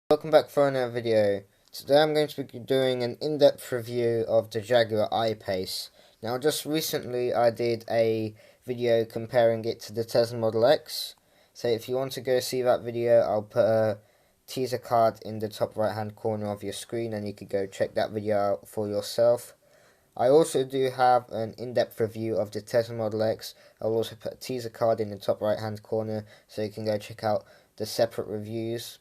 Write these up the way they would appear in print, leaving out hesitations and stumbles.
Welcome back for another video. Today I'm going to be doing an in-depth review of the Jaguar I-Pace. Now just recently I did a video comparing it to the Tesla Model X. So if you want to go see that video, I'll put a teaser card in the top right hand corner of your screen and you can go check that video out for yourself. I also do have an in-depth review of the Tesla Model X. I'll also put a teaser card in the top right hand corner so you can go check out the separate reviews.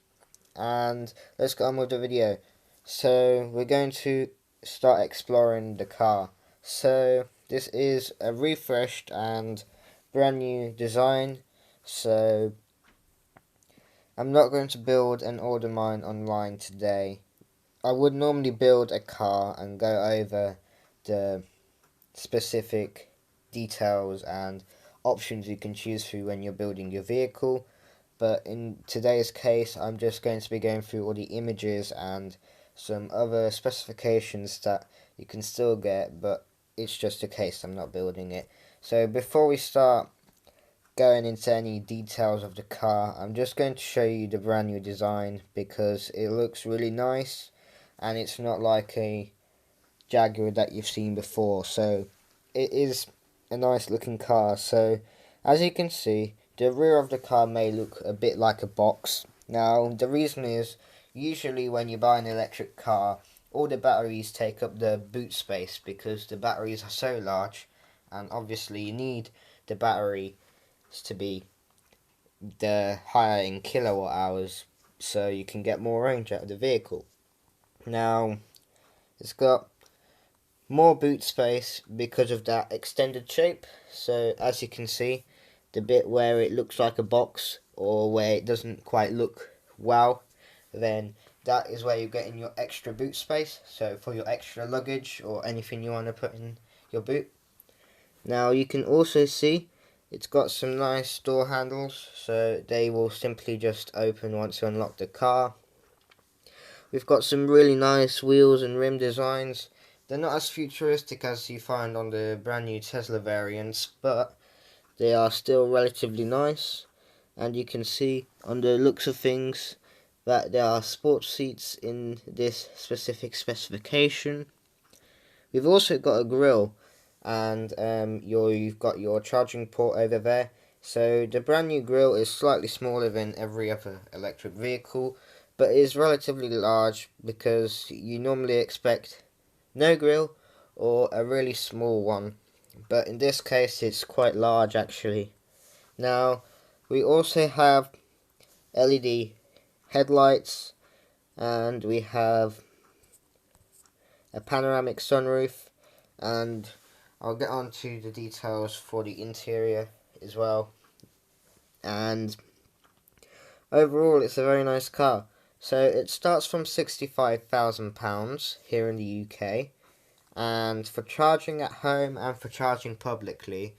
And let's get on with the video. So we're going to start exploring the car. So this is a refreshed and brand new design. So I'm not going to build and order mine online today. I would normally build a car and go over the specific details and options you can choose through when you're building your vehicle. But in today's case, I'm just going to be going through all the images and some other specifications that you can still get, but it's just a case I'm not building it. So before we start going into any details of the car, I'm just going to show you the brand new design because it looks really nice and it's not like a Jaguar that you've seen before. So it is a nice looking car. So as you can see, the rear of the car may look a bit like a box. Now, the reason is, usually when you buy an electric car, all the batteries take up the boot space because the batteries are so large, and obviously you need the batteries to be the higher in kilowatt hours so you can get more range out of the vehicle. Now, it's got more boot space because of that extended shape. So as you can see, the bit where it looks like a box or where it doesn't quite look well, then that is where you're getting your extra boot space, so for your extra luggage or anything you want to put in your boot. Now you can also see it's got some nice door handles, so they will simply just open once you unlock the car. We've got some really nice wheels and rim designs. They're not as futuristic as you find on the brand new Tesla variants, but they are still relatively nice, and you can see on the looks of things that there are sports seats in this specific specification. We've also got a grille, and you've got your charging port over there. So the brand new grille is slightly smaller than every other electric vehicle, but is relatively large because you normally expect no grille or a really small one. But in this case it's quite large actually. Now we also have LED headlights and we have a panoramic sunroof, and I'll get on to the details for the interior as well. And overall it's a very nice car. So it starts from £65,000 here in the UK. And for charging at home and for charging publicly,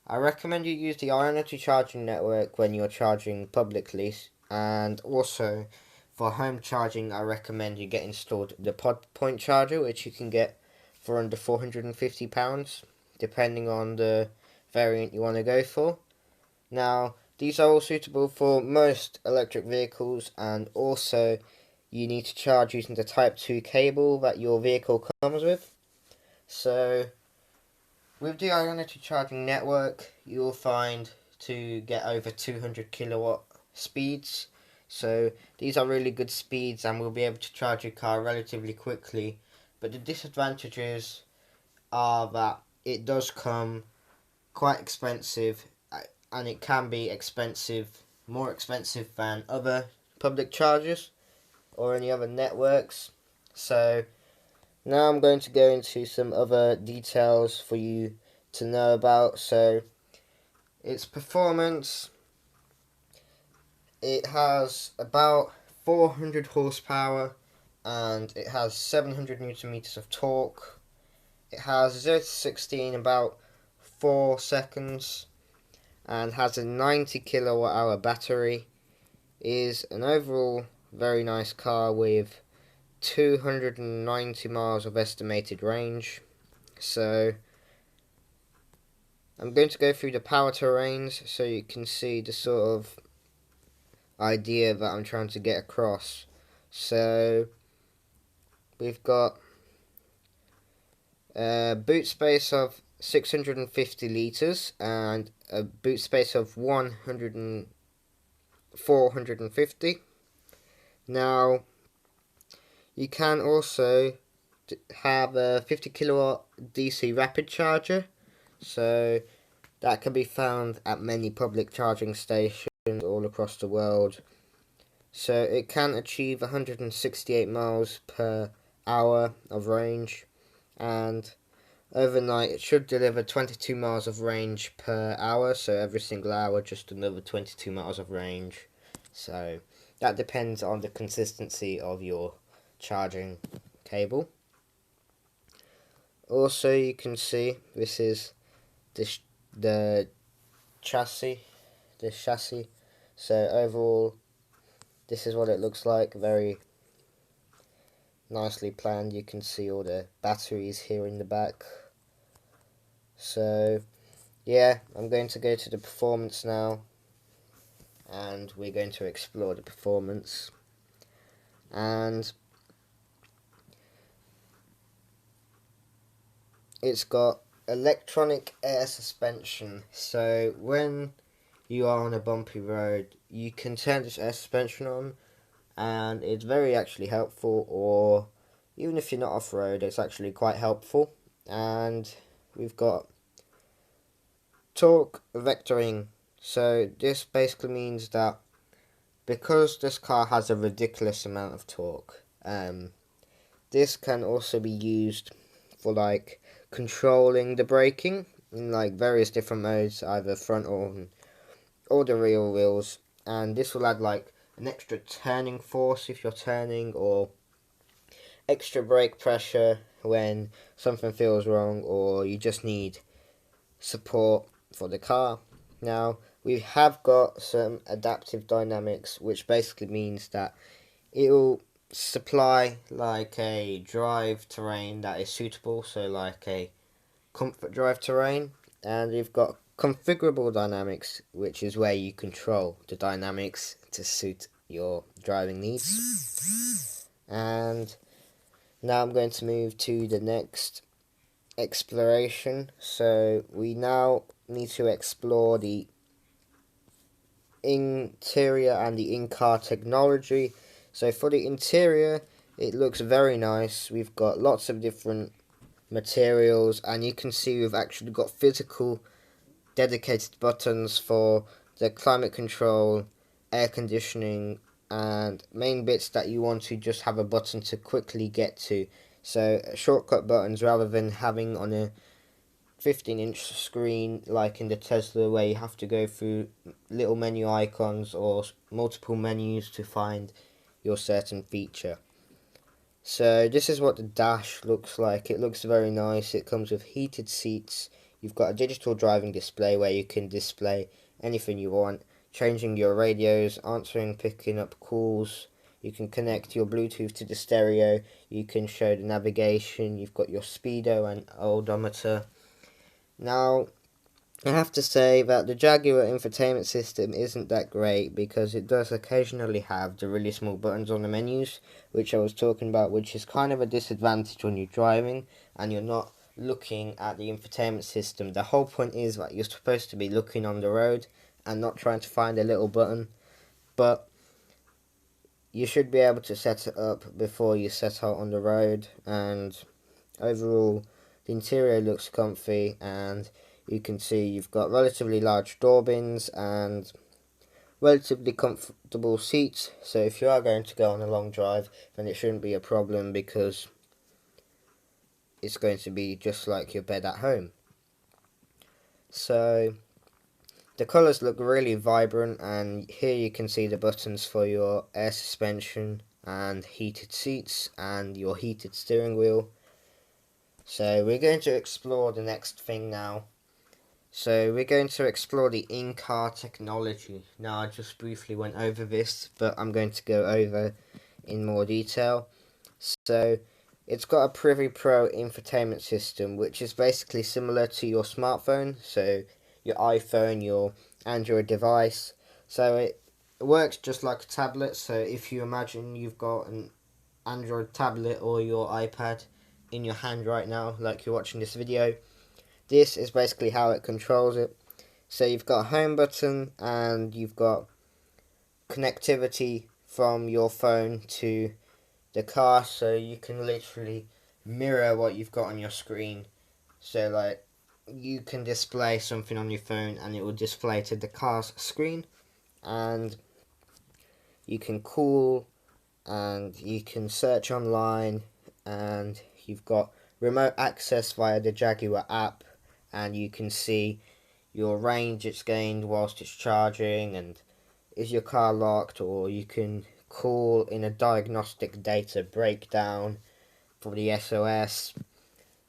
I recommend you use the Untitled charging network when you're charging publicly, and also for home charging I recommend you get installed the pod point charger, which you can get for under £450 depending on the variant you want to go for. Now these are all suitable for most electric vehicles, and also you need to charge using the Type 2 cable that your vehicle comes with. So with the Ionity charging network, you'll find to get over 200 kilowatt speeds. So these are really good speeds and will be able to charge your car relatively quickly. But the disadvantages are that it does come quite expensive, and it can be expensive, more expensive than other public chargers or any other networks. So now I'm going to go into some other details for you to know about. So its performance, it has about 400 horsepower and it has 700 newton meters of torque. It has 0 to 60 in about 4 seconds and has a 90 kilowatt hour battery. It is an overall very nice car with 290 miles of estimated range. So I'm going to go through the power terrains so you can see the sort of idea that I'm trying to get across. So we've got a boot space of 650 litres and a boot space of 450. Now you can also have a 50 kilowatt DC rapid charger, so that can be found at many public charging stations all across the world. So it can achieve 168 miles per hour of range, and overnight it should deliver 22 miles of range per hour, so every single hour just another 22 miles of range. So that depends on the consistency of your charging cable. Also, you can see this is the chassis. So overall, this is what it looks like. Very nicely planned. You can see all the batteries here in the back. So yeah, I'm going to go to the performance now, and we're going to explore the performance. And it's got electronic air suspension, so when you are on a bumpy road you can turn this air suspension on, and it's very actually helpful, or even if you're not off-road it's actually quite helpful. And we've got torque vectoring, so this basically means that because this car has a ridiculous amount of torque, this can also be used for like controlling the braking in like various different modes, either front or the rear wheels, and this will add like an extra turning force if you're turning, or extra brake pressure when something feels wrong or you just need support for the car. Now we have got some adaptive dynamics, which basically means that it will supply like a drive terrain that is suitable, so like a comfort drive terrain. And you've got configurable dynamics, which is where you control the dynamics to suit your driving needs. And now I'm going to move to the next exploration. So we now need to explore the interior and the in-car technology. So for the interior, it looks very nice. We've got lots of different materials, and you can see we've actually got physical dedicated buttons for the climate control, air conditioning, and main bits that you want to just have a button to quickly get to. So shortcut buttons, rather than having on a 15-inch screen like in the Tesla where you have to go through little menu icons or multiple menus to find your certain feature. So this is what the dash looks like. It looks very nice. It comes with heated seats. You've got a digital driving display where you can display anything you want, changing your radios, answering, picking up calls. You can connect your Bluetooth to the stereo. You can show the navigation. You've got your speedo and odometer. Now, I have to say that the Jaguar Infotainment System isn't that great, because it does occasionally have the really small buttons on the menus, which I was talking about, which is kind of a disadvantage when you're driving and you're not looking at the infotainment system. The whole point is that you're supposed to be looking on the road and not trying to find a little button, but you should be able to set it up before you set out on the road. And overall, the interior looks comfy, and you can see you've got relatively large door bins and relatively comfortable seats. So if you are going to go on a long drive, then it shouldn't be a problem, because it's going to be just like your bed at home. So the colours look really vibrant, and here you can see the buttons for your air suspension and heated seats and your heated steering wheel. So we're going to explore the next thing now. So we're going to explore the in-car technology. Now I just briefly went over this, but I'm going to go over in more detail. So it's got a Privy Pro infotainment system, which is basically similar to your smartphone, so your iPhone, your Android device. So It works just like a tablet, so if you imagine you've got an Android tablet or your iPad in your hand right now, like you're watching this video, this is basically how it controls it. So you've got a home button and you've got connectivity from your phone to the car, so you can literally mirror what you've got on your screen. So like you can display something on your phone and it will display to the car's screen, and you can call and you can search online, and you've got remote access via the Jaguar app, and you can see your range it's gained whilst it's charging, and is your car locked, or you can call in a diagnostic data breakdown for the SOS.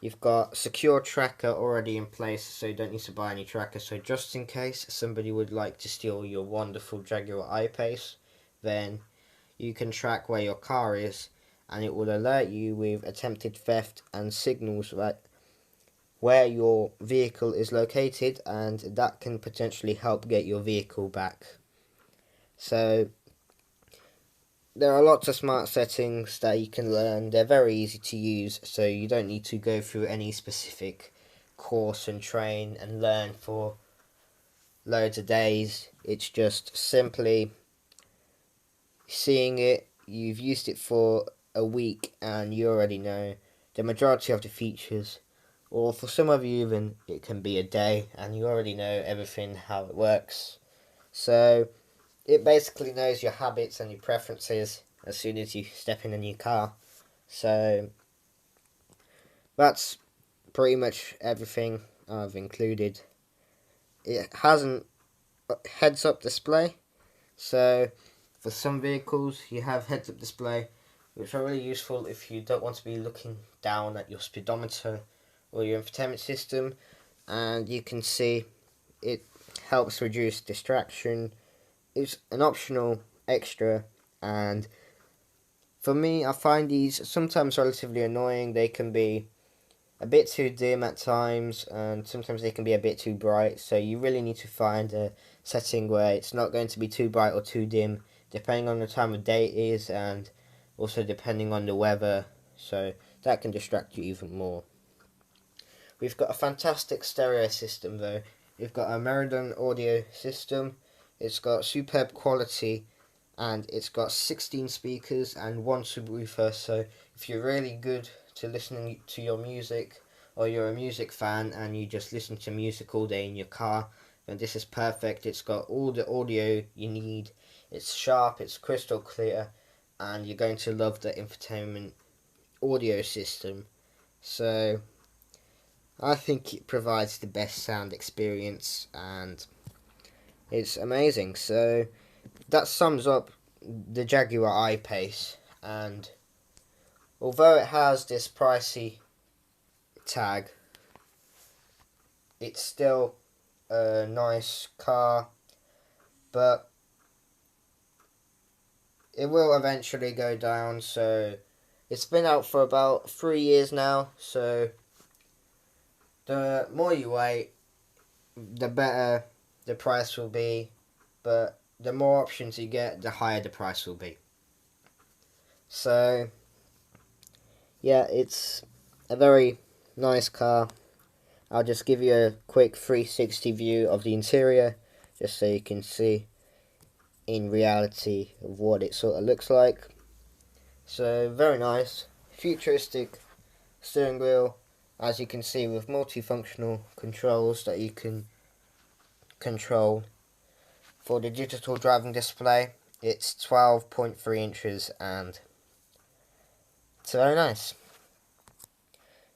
You've got secure tracker already in place, so you don't need to buy any tracker. So just in case somebody would like to steal your wonderful Jaguar I-Pace, then you can track where your car is, and it will alert you with attempted theft and signals that where your vehicle is located, and that can potentially help get your vehicle back. So there are lots of smart settings that you can learn. They're very easy to use, so you don't need to go through any specific course and train and learn for loads of days. It's just simply seeing it. You've used it for a week and you already know the majority of the features, or for some of you even it can be a day and you already know everything, how it works. So it basically knows your habits and your preferences as soon as you step in a new car. So that's pretty much everything I've included. It has a heads-up display, so for some vehicles you have heads-up display, which are really useful if you don't want to be looking down at your speedometer or your infotainment system, and you can see it helps reduce distraction. It's an optional extra, and for me I find these sometimes relatively annoying. They can be a bit too dim at times, and sometimes they can be a bit too bright, so you really need to find a setting where it's not going to be too bright or too dim, depending on the time of day it is, and also depending on the weather, so that can distract you even more. We've got a fantastic stereo system though. We've got a Meridian audio system. It's got superb quality, and it's got 16 speakers and one subwoofer, so if you're really good to listening to your music, or you're a music fan and you just listen to music all day in your car, then this is perfect. It's got all the audio you need. It's sharp, it's crystal clear, and you're going to love the infotainment audio system. So I think it provides the best sound experience and it's amazing. So that sums up the Jaguar I-Pace, and although it has this pricey tag, it's still a nice car, but it will eventually go down. So it's been out for about 3 years now, so the more you wait, the better the price will be, but the more options you get, the higher the price will be. So yeah, it's a very nice car. I'll just give you a quick 360 view of the interior, just so you can see in reality of what it sort of looks like. So very nice, futuristic steering wheel, as you can see, with multifunctional controls that you can control. For the digital driving display, it's 12.3 inches and it's very nice.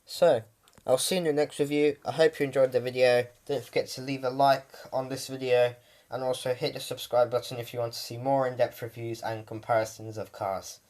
So I'll see you in the next review. I hope you enjoyed the video. Don't forget to leave a like on this video, and also hit the subscribe button if you want to see more in-depth reviews and comparisons of cars.